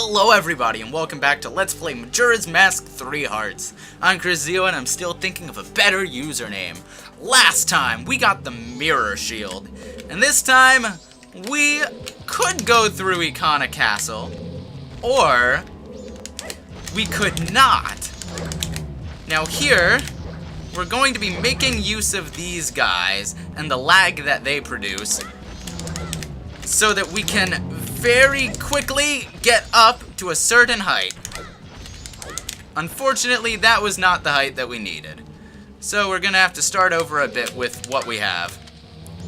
Hello everybody and welcome back to Let's Play Majora's Mask 3 Hearts. I'm Chris Zio and I'm still thinking of a better username. Last time we got the mirror shield, and this time we could go through Ikana Castle, or we could not. Now here, we're going to be making use of these guys and the lag that they produce so that we can very quickly get up to a certain height. Unfortunately, that was not the height that we needed. So we're gonna have to start over a bit with what we have.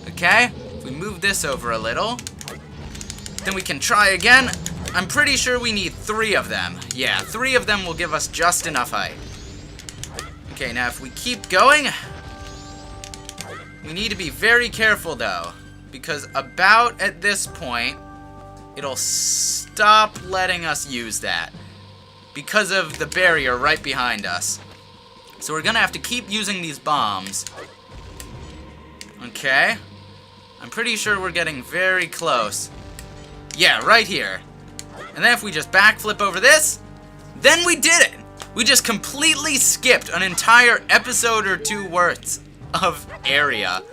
Okay, if we move this over a little, then we can try again. I'm pretty sure we need 3 of them. Yeah, 3 of them will give us just enough height. Okay, now if we keep going, we need to be very careful though, because about at this point, it'll stop letting us use that because of the barrier right behind us. So we're gonna have to keep using these bombs. Okay. I'm pretty sure we're getting very close. Yeah, right here. And then if we just backflip over this, then we did it! We just completely skipped an entire episode or 2 worth of area.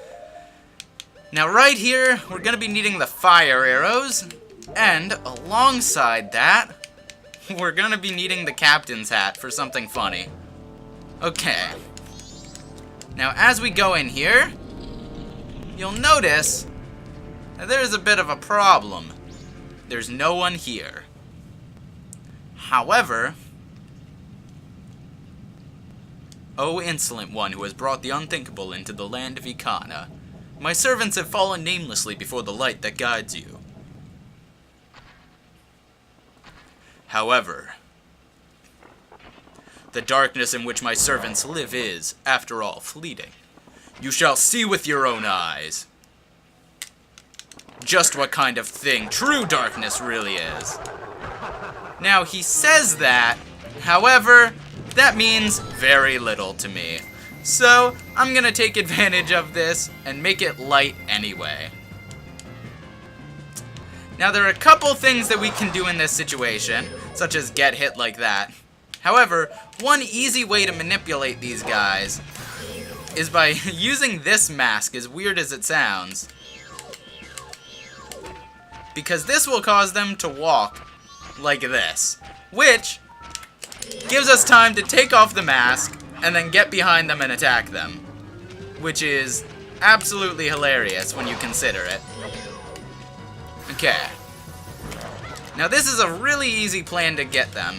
Now right here, we're gonna be needing the fire arrows. And alongside that, we're gonna be needing the captain's hat for something funny. Okay. Now as we go in here, you'll notice that there's a bit of a problem. There's no one here. However, O insolent one who has brought the unthinkable into the land of Ikana, my servants have fallen namelessly before the light that guides you. However, the darkness in which my servants live is, after all, fleeting. You shall see with your own eyes just what kind of thing true darkness really is. Now, he says that, however, that means very little to me. So, I'm gonna take advantage of this and make it light anyway. Now, there are a couple things that we can do in this situation, such as get hit like that. However, one easy way to manipulate these guys is by using this mask, as weird as it sounds. Because this will cause them to walk like this, which gives us time to take off the mask and then get behind them and attack them, which is absolutely hilarious when you consider it. Okay. Now this is a really easy plan to get them.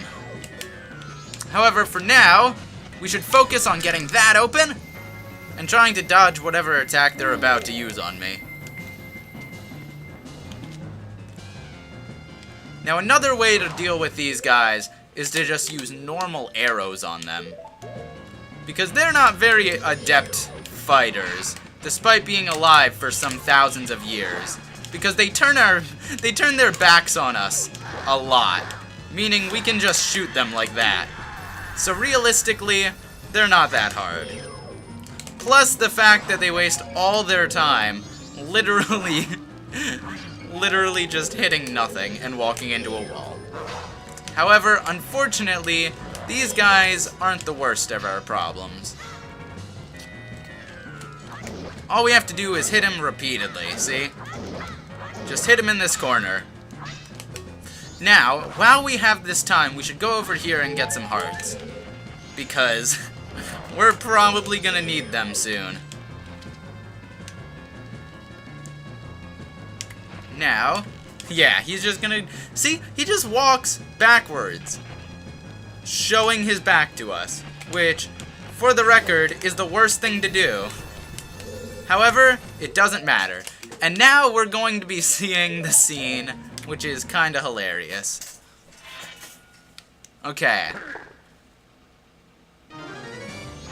However, for now, we should focus on getting that open and trying to dodge whatever attack they're about to use on me. Now another way to deal with these guys is to just use normal arrows on them, because they're not very adept fighters, despite being alive for some thousands of years. Because they turn their backs on us a lot, meaning we can just shoot them like that. So realistically, they're not that hard. Plus the fact that they waste all their time literally just hitting nothing and walking into a wall. However, unfortunately, these guys aren't the worst of our problems. All we have to do is hit him repeatedly, see? Just hit him in this corner. Now, while we have this time, we should go over here and get some hearts. Because we're probably gonna need them soon. Now, yeah, he's just gonna... See, he just walks backwards, showing his back to us, which, for the record, is the worst thing to do. However, it doesn't matter. And now we're going to be seeing the scene, which is kinda hilarious. Okay.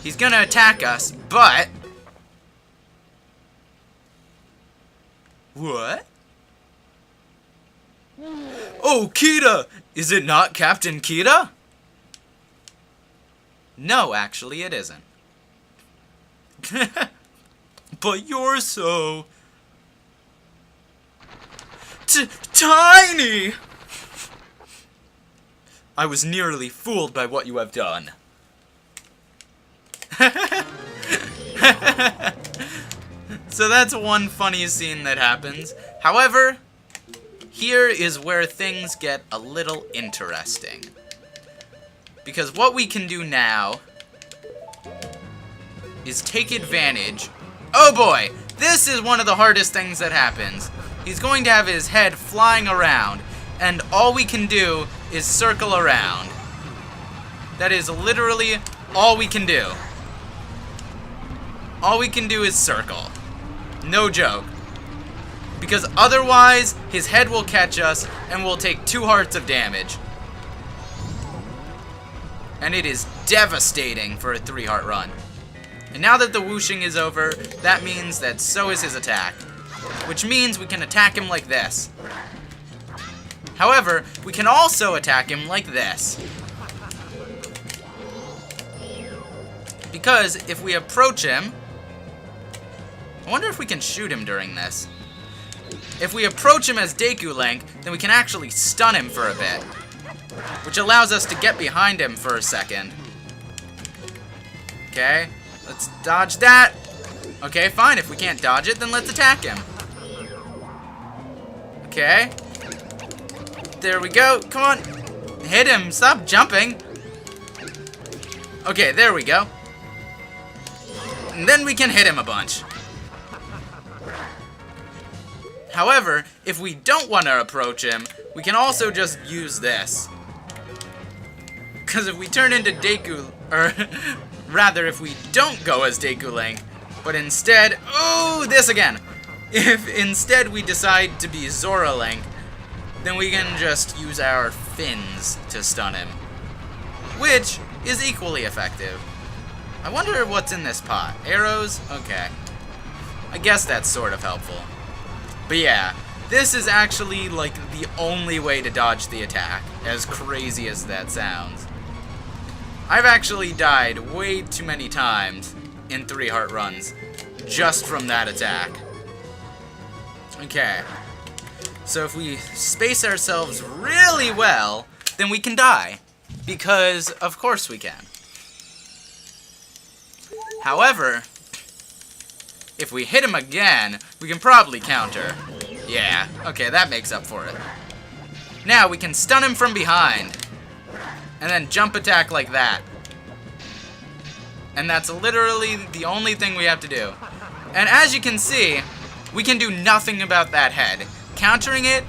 He's gonna attack us, but... What? Oh, Kita! Is it not Captain Kita? No, actually it isn't. But you're so... tiny! I was nearly fooled by what you have done. So that's one funny scene that happens. However, here is where things get a little interesting. Because what we can do now is take advantage. Oh boy, this is one of the hardest things that happens. He's going to have his head flying around, and all we can do is circle around. That is literally all we can do. All we can do is circle. No joke. Because otherwise, his head will catch us, and we'll take 2 hearts of damage. And it is devastating for a 3-heart run. And now that the whooshing is over, that means that so is his attack. Which means we can attack him like this. However, we can also attack him like this. Because if we approach him... I wonder if we can shoot him during this. If we approach him as Deku Link, then we can actually stun him for a bit. Which allows us to get behind him for a second. Okay, let's dodge that. Okay, fine. If we can't dodge it, then let's attack him. Okay. There we go. Come on. Hit him. Stop jumping. Okay, there we go. And then we can hit him a bunch. However, if we don't want to approach him, we can also just use this. Because if we turn into Deku, or rather, if we don't go as Deku Link, but instead, oh, this again. If instead we decide to be Zora Link, then we can just use our fins to stun him. Which is equally effective. I wonder what's in this pot. Arrows? Okay. I guess that's sort of helpful. But yeah, this is actually like the only way to dodge the attack, as crazy as that sounds. I've actually died way too many times in 3-heart runs just from that attack. Okay, so if we space ourselves really well, then we can die, because of course we can. However, if we hit him again, we can probably counter. Yeah, okay, that makes up for it. Now we can stun him from behind. And then jump attack like that. And that's literally the only thing we have to do. And as you can see, we can do nothing about that head. Countering it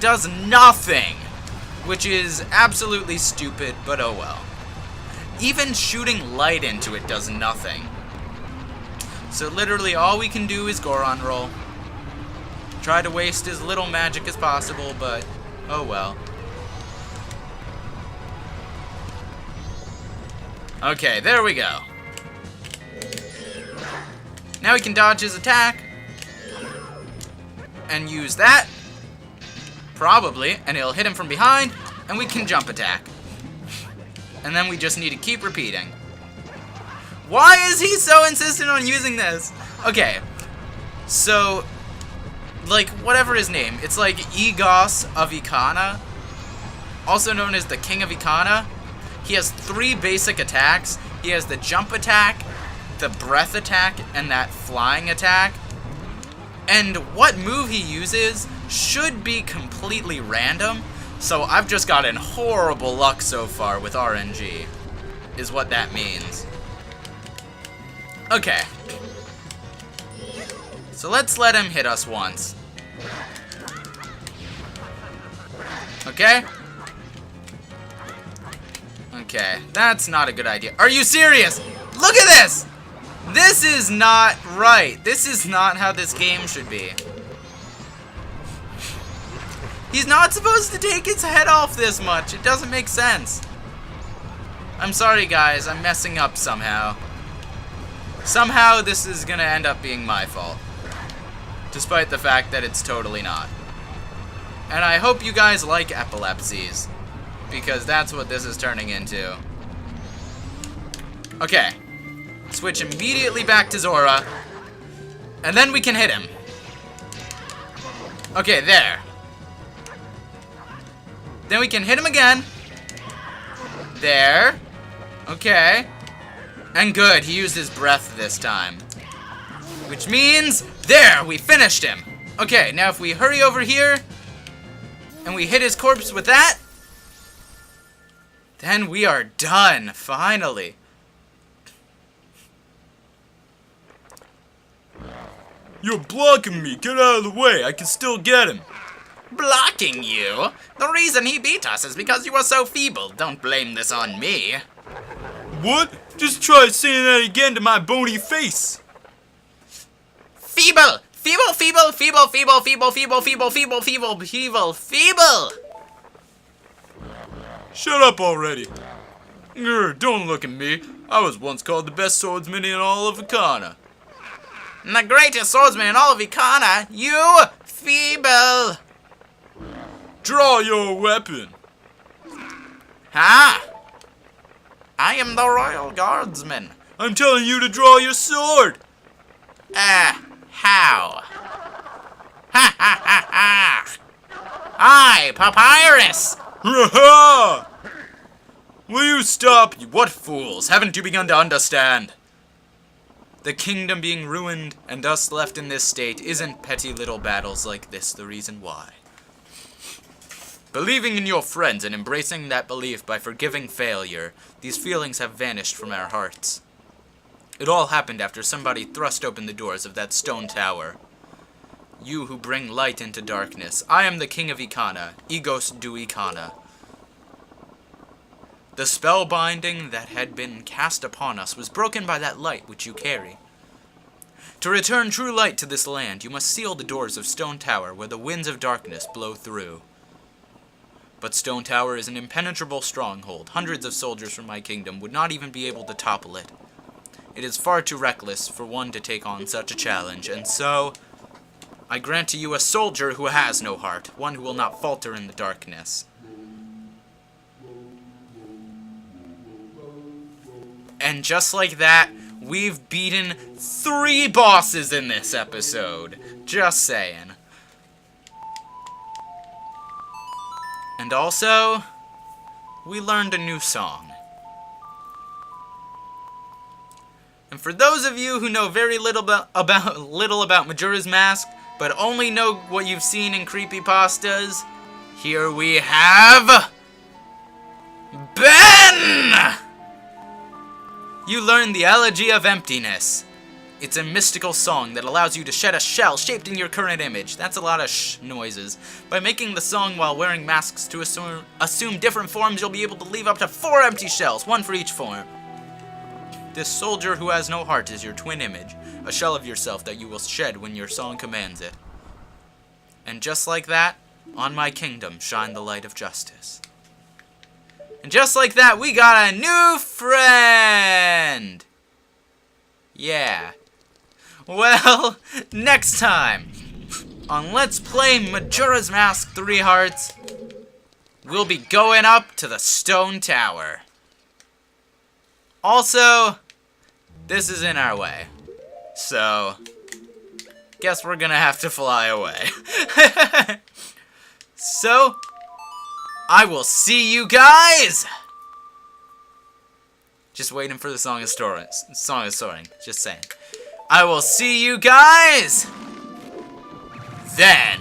does nothing. Which is absolutely stupid, but oh well. Even shooting light into it does nothing. So literally all we can do is Goron roll. Try to waste as little magic as possible, but oh well. Okay, there we go. Now we can dodge his attack. And use that. Probably. And it'll hit him from behind. And we can jump attack. And then we just need to keep repeating. Why is he so insistent on using this? Okay, so, like, whatever his name, it's like Egos of Ikana, also known as the King of Ikana. He has 3 basic attacks. He has the jump attack, the breath attack, and that flying attack. And what move he uses should be completely random, so I've just gotten horrible luck so far with RNG, is what that means. Okay. So let's let him hit us once. Okay? Okay, that's not a good idea. Are you serious? Look at this! This is not right. This is not how this game should be. He's not supposed to take his head off this much. It doesn't make sense. I'm sorry, guys. I'm messing up somehow. Somehow this is gonna end up being my fault. Despite the fact that it's totally not. And I hope you guys like epilepsies. Because that's what this is turning into. Okay. Switch immediately back to Zora. And then we can hit him. Okay, there. Then we can hit him again. There. Okay. And good, he used his breath this time. Which means, there, we finished him. Okay, now if we hurry over here, and we hit his corpse with that, then we are done, finally. You're blocking me. Get out of the way. I can still get him. Blocking you? The reason he beat us is because you were so feeble. Don't blame this on me. What? Just try saying that again to my bony face. Feeble! Feeble, feeble, feeble, feeble, feeble, feeble, feeble, feeble, feeble, feeble, feeble! Shut up already. Don't look at me. I was once called the best swordsman in all of Ikana. The greatest swordsman in all of Ikana, you feeble! Draw your weapon. Ha! I am the royal guardsman. I'm telling you to draw your sword. How? Ha ha ha ha! I, Papyrus! Ha! Will you stop? What fools! Haven't you begun to understand? The kingdom being ruined and us left in this state isn't petty little battles like this the reason why. Believing in your friends and embracing that belief by forgiving failure, these feelings have vanished from our hearts. It all happened after somebody thrust open the doors of that stone tower. You who bring light into darkness, I am the king of Ikana, Egos du Ikana. The spell binding that had been cast upon us was broken by that light which you carry. To return true light to this land, you must seal the doors of Stone Tower where the winds of darkness blow through. But Stone Tower is an impenetrable stronghold. Hundreds of soldiers from my kingdom would not even be able to topple it. It is far too reckless for one to take on such a challenge, and so I grant to you a soldier who has no heart, one who will not falter in the darkness. And just like that, we've beaten 3 bosses in this episode. Just saying. And also, we learned a new song. And for those of you who know very little about Majora's Mask, but only know what you've seen in creepypastas, here we have Ben! You learn the Elegy of Emptiness. It's a mystical song that allows you to shed a shell shaped in your current image. That's a lot of noises. By making the song while wearing masks to assume different forms, you'll be able to leave up to 4 empty shells, 1 for each form. This soldier who has no heart is your twin image, a shell of yourself that you will shed when your song commands it. And just like that, on my kingdom shine the light of justice. And just like that, we got a new friend! Yeah. Well, next time on Let's Play Majora's Mask 3 Hearts, we'll be going up to the Stone Tower. Also, this is in our way, so guess we're gonna have to fly away. So, I will see you guys! Just waiting for the Song of Soaring. Just saying. I will see you guys then.